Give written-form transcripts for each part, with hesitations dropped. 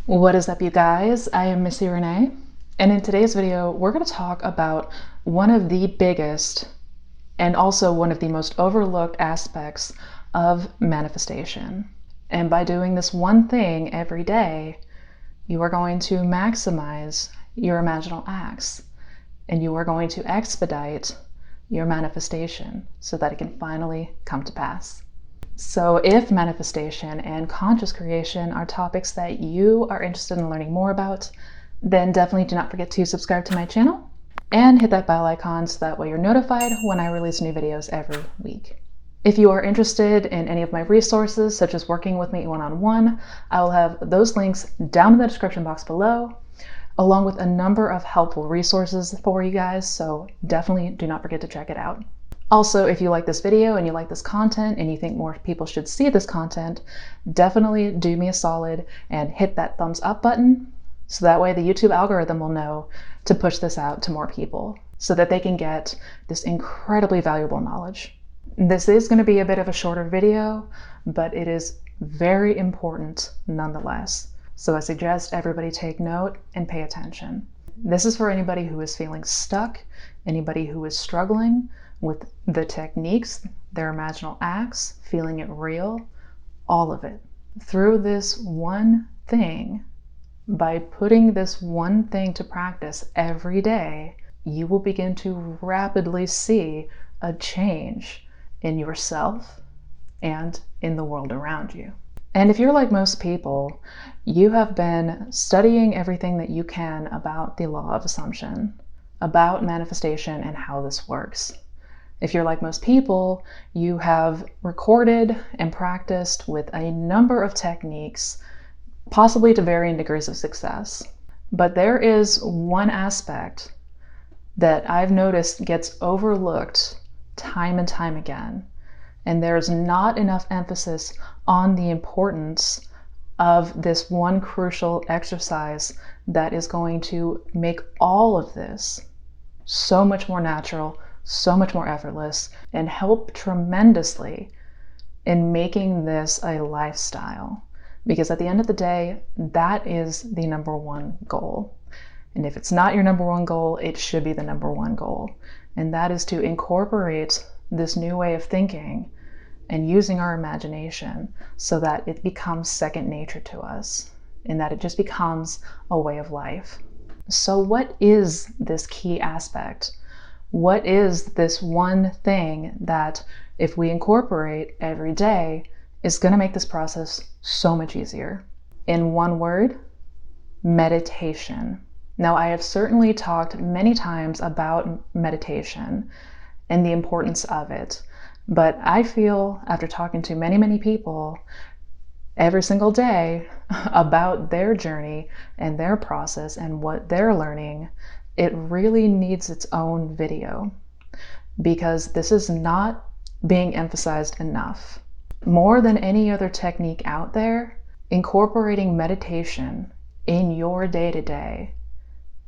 What is up, you guys? I am Missy Renee, and in today's video, we're going to talk about one of the biggest and also one of the most overlooked aspects of manifestation. And by doing this one thing every day, you are going to maximize your imaginal acts, and you are going to expedite your manifestation so that it can finally come to pass. So if manifestation and conscious creation are topics that you are interested in learning more about, then definitely do not forget to subscribe to my channel and hit that bell icon so that way you're notified when I release new videos every week. If you are interested in any of my resources, such as working with me one-on-one, I will have those links down in the description box below, along with a number of helpful resources for you guys, so definitely do not forget to check it out. Also, if you like this video and you like this content and you think more people should see this content, definitely do me a solid and hit that thumbs up button so that way the YouTube algorithm will know to push this out to more people so that they can get this incredibly valuable knowledge. This is going to be a bit of a shorter video, but it is very important nonetheless. So I suggest everybody take note and pay attention. This is for anybody who is feeling stuck, anybody who is struggling with the techniques, their imaginal acts, feeling it real, all of it. Through this one thing, by putting this one thing to practice every day, you will begin to rapidly see a change in yourself and in the world around you. And if you're like most people, you have been studying everything that you can about the law of assumption, about manifestation and how this works. If you're like most people, you have recorded and practiced with a number of techniques, possibly to varying degrees of success. But there is one aspect that I've noticed gets overlooked time and time again, and there's not enough emphasis on the importance of this one crucial exercise that is going to make all of this so much more natural, so much more effortless, and help tremendously in making this a lifestyle. Because at the end of the day, that is the number one goal. And if it's not your number one goal, it should be the number one goal. And that is to incorporate this new way of thinking and using our imagination so that it becomes second nature to us and that it just becomes a way of life. So what is this key aspect? What is this one thing that if we incorporate every day is going to make this process so much easier? In one word, meditation. Now, I have certainly talked many times about meditation and the importance of it, but I feel after talking to many people every single day about their journey and their process and what they're learning, it really needs its own video because this is not being emphasized enough. More than any other technique out there, incorporating meditation in your day-to-day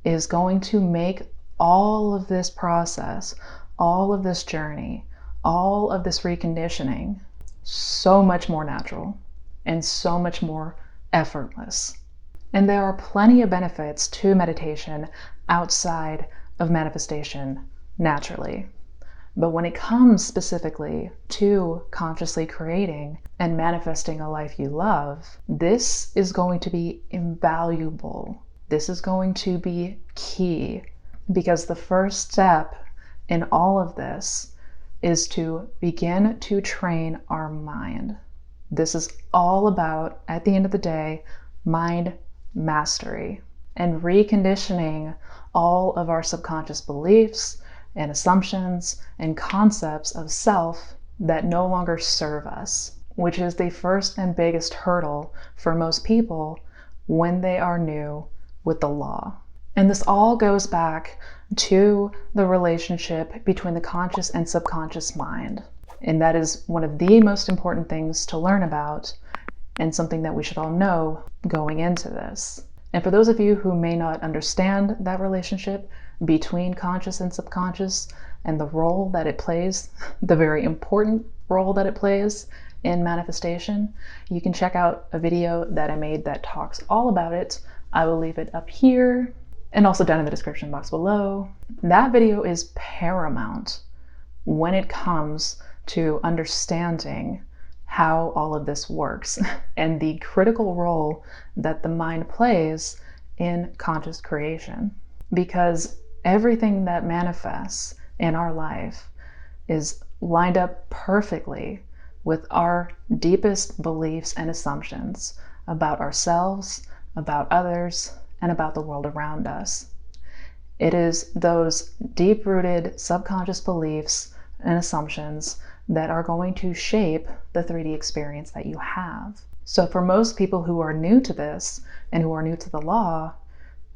is going to make all of this process, all of this journey, all of this reconditioning so much more natural and so much more effortless. And there are plenty of benefits to meditation outside of manifestation naturally. But when it comes specifically to consciously creating and manifesting a life you love, this is going to be invaluable. This is going to be key because the first step in all of this is to begin to train our mind. This is all about, at the end of the day, mind mastery and reconditioning all of our subconscious beliefs and assumptions and concepts of self that no longer serve us, which is the first and biggest hurdle for most people when they are new with the law. And this all goes back to the relationship between the conscious and subconscious mind. And that is one of the most important things to learn about and something that we should all know going into this. And for those of you who may not understand that relationship between conscious and subconscious and the role that it plays, the very important role that it plays in manifestation, you can check out a video that I made that talks all about it. I will leave it up here and also down in the description box below. That video is paramount when it comes to understanding how all of this works and the critical role that the mind plays in conscious creation. Because everything that manifests in our life is lined up perfectly with our deepest beliefs and assumptions about ourselves, about others, and about the world around us. It is those deep-rooted subconscious beliefs and assumptions that are going to shape the 3D experience that you have. So for most people who are new to this and who are new to the law,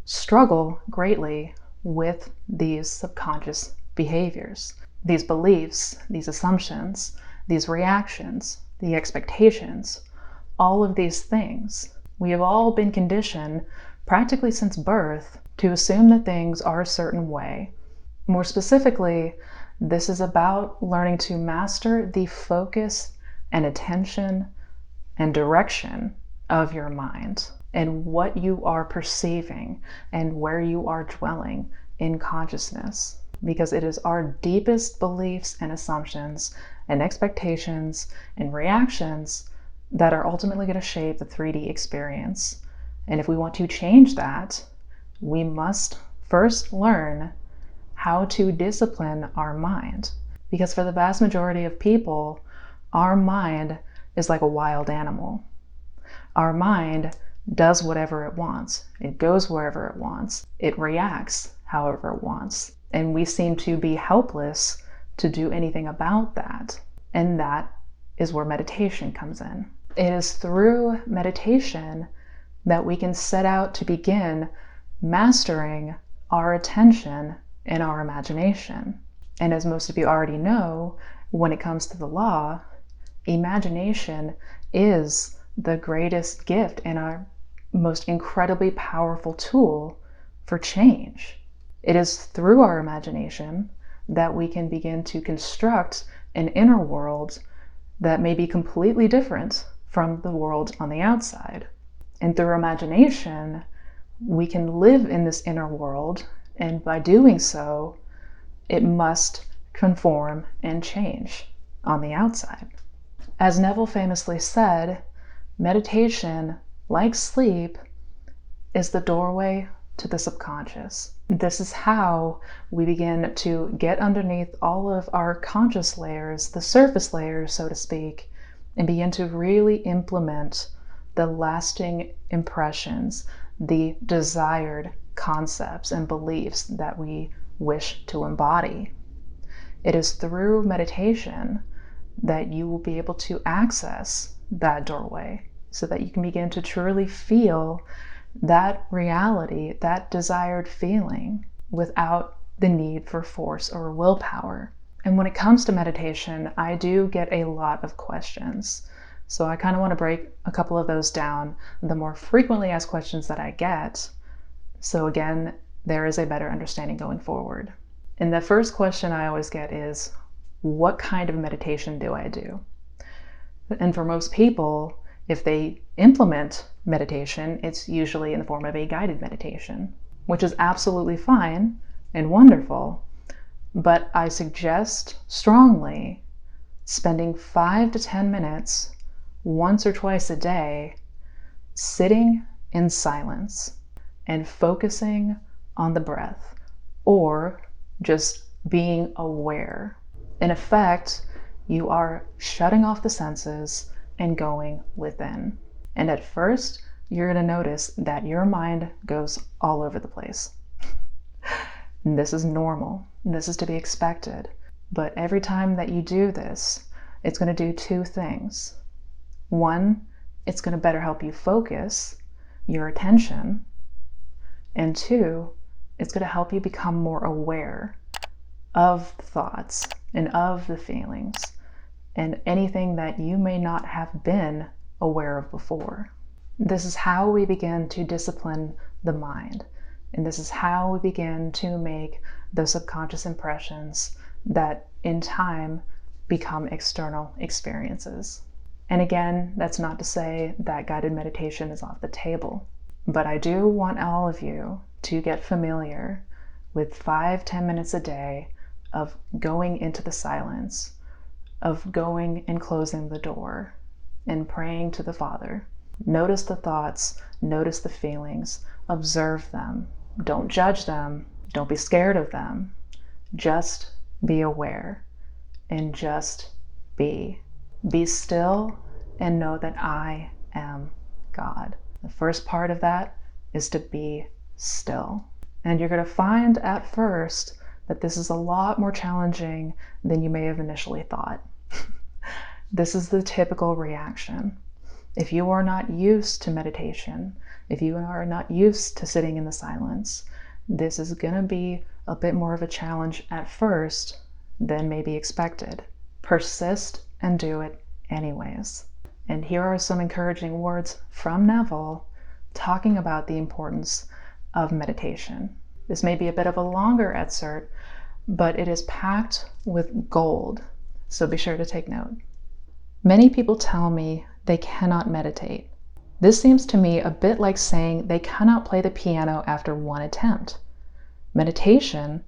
struggle greatly with these subconscious behaviors, these beliefs, these assumptions, these reactions, the expectations, all of these things. We have all been conditioned practically since birth to assume that things are a certain way. More specifically, this is about learning to master the focus and attention and direction of your mind and what you are perceiving and where you are dwelling in consciousness. Because it is our deepest beliefs and assumptions and expectations and reactions that are ultimately going to shape the 3D experience. And if we want to change that, we must first learn how to discipline our mind. Because for the vast majority of people, our mind is like a wild animal. Our mind does whatever it wants. It goes wherever it wants. It reacts however it wants. And we seem to be helpless to do anything about that. And that is where meditation comes in. It is through meditation that we can set out to begin mastering our attention and our imagination. And as most of you already know, when it comes to the law, imagination is the greatest gift and our most incredibly powerful tool for change. It is through our imagination that we can begin to construct an inner world that may be completely different from the world on the outside. And through imagination, we can live in this inner world, and by doing so, it must conform and change on the outside. As Neville famously said, meditation, like sleep, is the doorway to the subconscious. This is how we begin to get underneath all of our conscious layers, the surface layers, so to speak, and begin to really implement the lasting impressions, the desired concepts and beliefs that we wish to embody. It is through meditation that you will be able to access that doorway so that you can begin to truly feel that reality, that desired feeling, without the need for force or willpower. And when it comes to meditation, I do get a lot of questions. So I kind of want to break a couple of those down, the more frequently asked questions that I get. So again, there is a better understanding going forward. And the first question I always get is, what kind of meditation do I do? And for most people, if they implement meditation, it's usually in the form of a guided meditation, which is absolutely fine and wonderful. But I suggest strongly spending 5 to 10 minutes once or twice a day sitting in silence and focusing on the breath, or just being aware. In effect, you are shutting off the senses and going within. And at first, you're going to notice that your mind goes all over the place. This is normal. This is to be expected. But every time that you do this, it's going to do two things. One, it's going to better help you focus your attention. And two, it's going to help you become more aware of the thoughts and of the feelings and anything that you may not have been aware of before. This is how we begin to discipline the mind. And this is how we begin to make those subconscious impressions that in time become external experiences. And again, that's not to say that guided meditation is off the table, but I do want all of you to get familiar with 5-10 minutes a day of going into the silence, of going and closing the door and praying to the Father. Notice the thoughts, notice the feelings, observe them. Don't judge them, don't be scared of them. Just be aware and just be. Be still and know that I am God. The first part of that is to be still. And you're going to find at first that this is a lot more challenging than you may have initially thought. This is the typical reaction. If you are not used to meditation, if you are not used to sitting in the silence, this is going to be a bit more of a challenge at first than may be expected. Persist and do it anyways. And here are some encouraging words from Neville talking about the importance of meditation. This may be a bit of a longer excerpt, but it is packed with gold, so be sure to take note. Many people tell me they cannot meditate. This seems to me a bit like saying they cannot play the piano after one attempt. Meditation,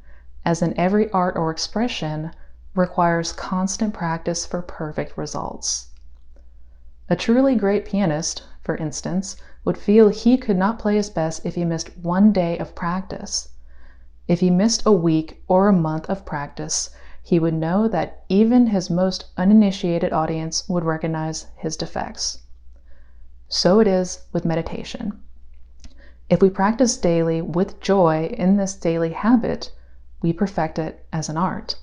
as in every art or expression, requires constant practice for perfect results. A truly great pianist, for instance, would feel he could not play his best if he missed one day of practice. If he missed a week or a month of practice, he would know that even his most uninitiated audience would recognize his defects. So it is with meditation. If we practice daily with joy in this daily habit, we perfect it as an art.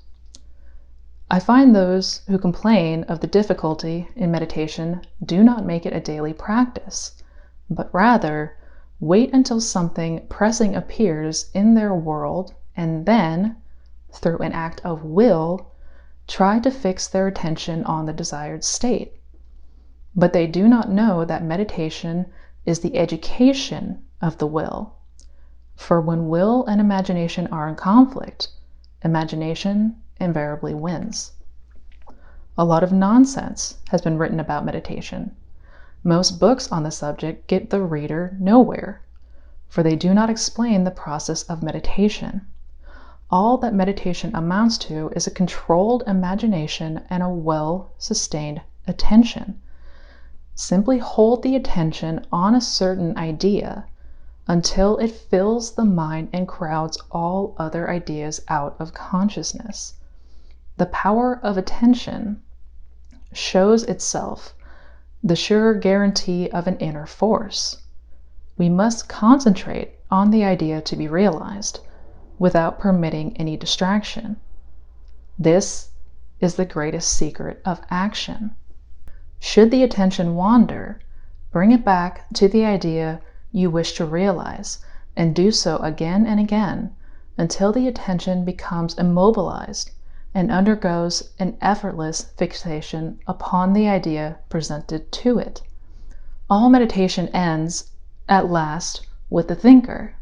I find those who complain of the difficulty in meditation do not make it a daily practice, but rather wait until something pressing appears in their world and then, through an act of will, try to fix their attention on the desired state. But they do not know that meditation is the education of the will. For when will and imagination are in conflict, imagination invariably wins. A lot of nonsense has been written about meditation. Most books on the subject get the reader nowhere, for they do not explain the process of meditation. All that meditation amounts to is a controlled imagination and a well-sustained attention. Simply hold the attention on a certain idea until it fills the mind and crowds all other ideas out of consciousness. The power of attention shows itself, the sure guarantee of an inner force. We must concentrate on the idea to be realized, without permitting any distraction. This is the greatest secret of action. Should the attention wander, bring it back to the idea you wish to realize, and do so again and again until the attention becomes immobilized and undergoes an effortless fixation upon the idea presented to it. All meditation ends, at last, with the thinker,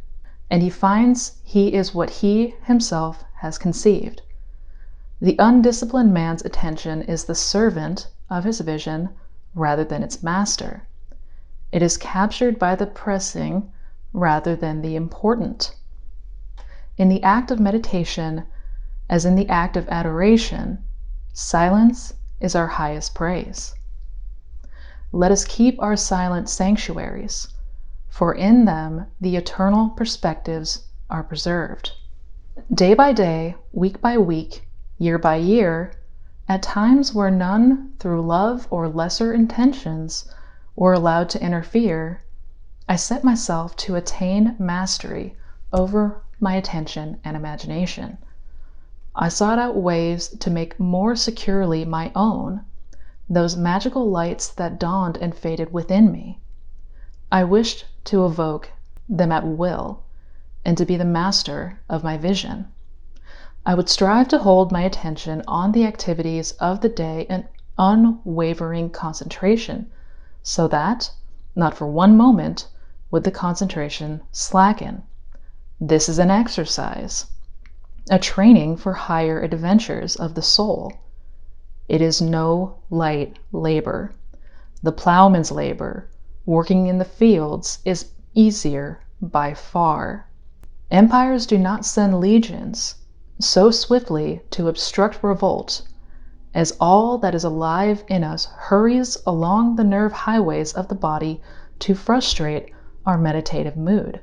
and he finds he is what he himself has conceived. The undisciplined man's attention is the servant of his vision rather than its master. It is captured by the pressing rather than the important. In the act of meditation, as in the act of adoration, silence is our highest praise. Let us keep our silent sanctuaries, for in them the eternal perspectives are preserved. Day by day, week by week, year by year, at times where none through love or lesser intentions were allowed to interfere, I set myself to attain mastery over my attention and imagination. I sought out ways to make more securely my own those magical lights that dawned and faded within me. I wished to evoke them at will and to be the master of my vision. I would strive to hold my attention on the activities of the day in unwavering concentration, so that, not for one moment, would the concentration slacken. This is an exercise, a training for higher adventures of the soul. It is no light labor. The plowman's labor, working in the fields, is easier by far. Empires do not send legions so swiftly to obstruct revolt, as all that is alive in us hurries along the nerve highways of the body to frustrate our meditative mood.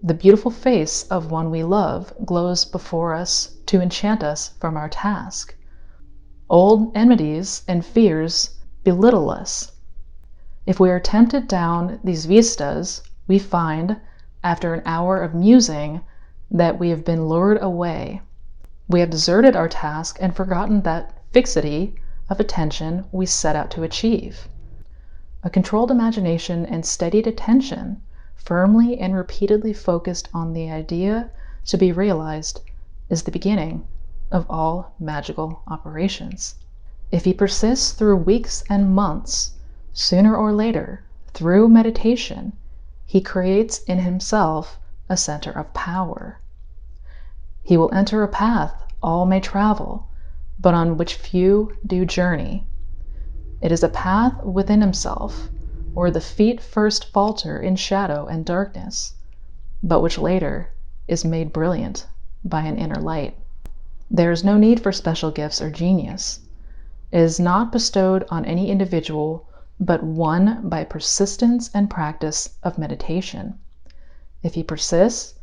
The beautiful face of one we love glows before us to enchant us from our task. Old enmities and fears belittle us. If we are tempted down these vistas, we find, after an hour of musing, that we have been lured away. We have deserted our task and forgotten that fixity of attention we set out to achieve. A controlled imagination and steadied attention, firmly and repeatedly focused on the idea to be realized, is the beginning of all magical operations. If he persists through weeks and months, sooner or later, through meditation, he creates in himself a center of power. He will enter a path all may travel, but on which few do journey. It is a path within himself, where the feet first falter in shadow and darkness, but which later is made brilliant by an inner light. There is no need for special gifts or genius. It is not bestowed on any individual, but won by persistence and practice of meditation. If he persists,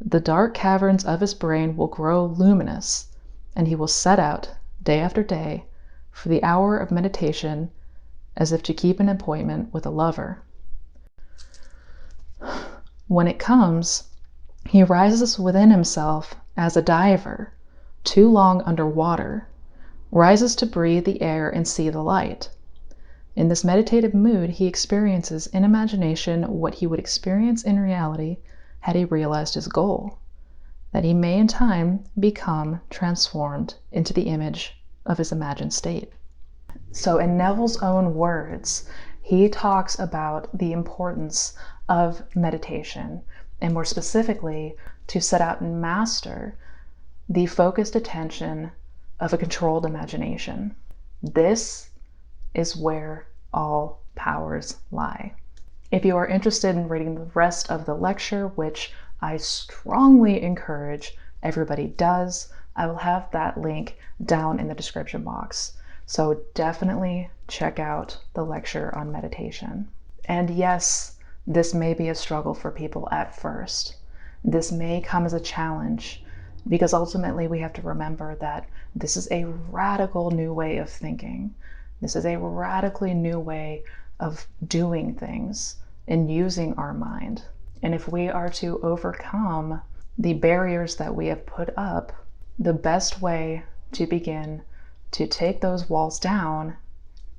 the dark caverns of his brain will grow luminous, and he will set out, day after day, for the hour of meditation, as if to keep an appointment with a lover. When it comes, he rises within himself as a diver, too long under water, rises to breathe the air and see the light. In this meditative mood, he experiences in imagination what he would experience in reality had he realized his goal, that he may in time become transformed into the image of his imagined state. So in Neville's own words, he talks about the importance of meditation, and more specifically, to set out and master the focused attention of a controlled imagination. This is where all powers lie. If you are interested in reading the rest of the lecture, which I strongly encourage everybody does, I will have that link down in the description box. So definitely check out the lecture on meditation. And yes, this may be a struggle for people at first. This may come as a challenge, because ultimately we have to remember that this is a radical new way of thinking. This is a radically new way of doing things and using our mind. And if we are to overcome the barriers that we have put up, the best way to begin to take those walls down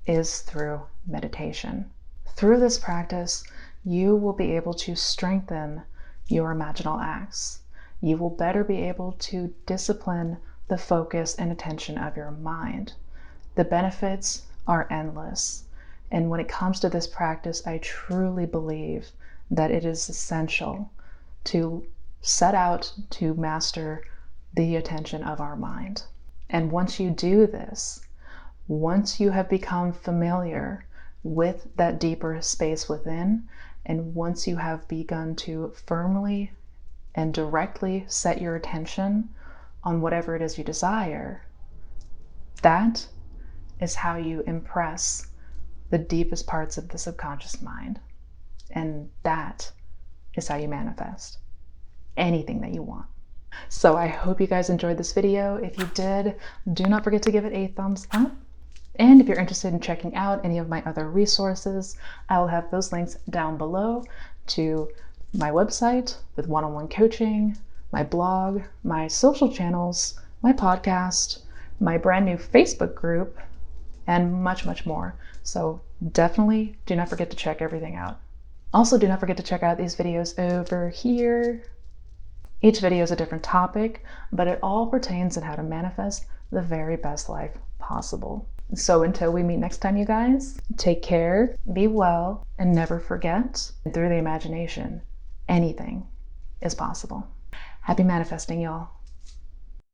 is through meditation. Through this practice, you will be able to strengthen your imaginal acts. You will better be able to discipline the focus and attention of your mind. The benefits are endless. And when it comes to this practice, I truly believe that it is essential to set out to master the attention of our mind. And once you do this, once you have become familiar with that deeper space within, and once you have begun to firmly and directly set your attention on whatever it is you desire, that is how you impress the deepest parts of the subconscious mind. And that is how you manifest anything that you want. So I hope you guys enjoyed this video. If you did, do not forget to give it a thumbs up. And if you're interested in checking out any of my other resources, I will have those links down below to my website with one-on-one coaching, my blog, my social channels, my podcast, my brand new Facebook group, and much, much more. So definitely do not forget to check everything out. Also, do not forget to check out these videos over here. Each video is a different topic, but it all pertains on how to manifest the very best life possible. So until we meet next time, you guys, take care, be well, and never forget, through the imagination, anything is possible. Happy manifesting, y'all.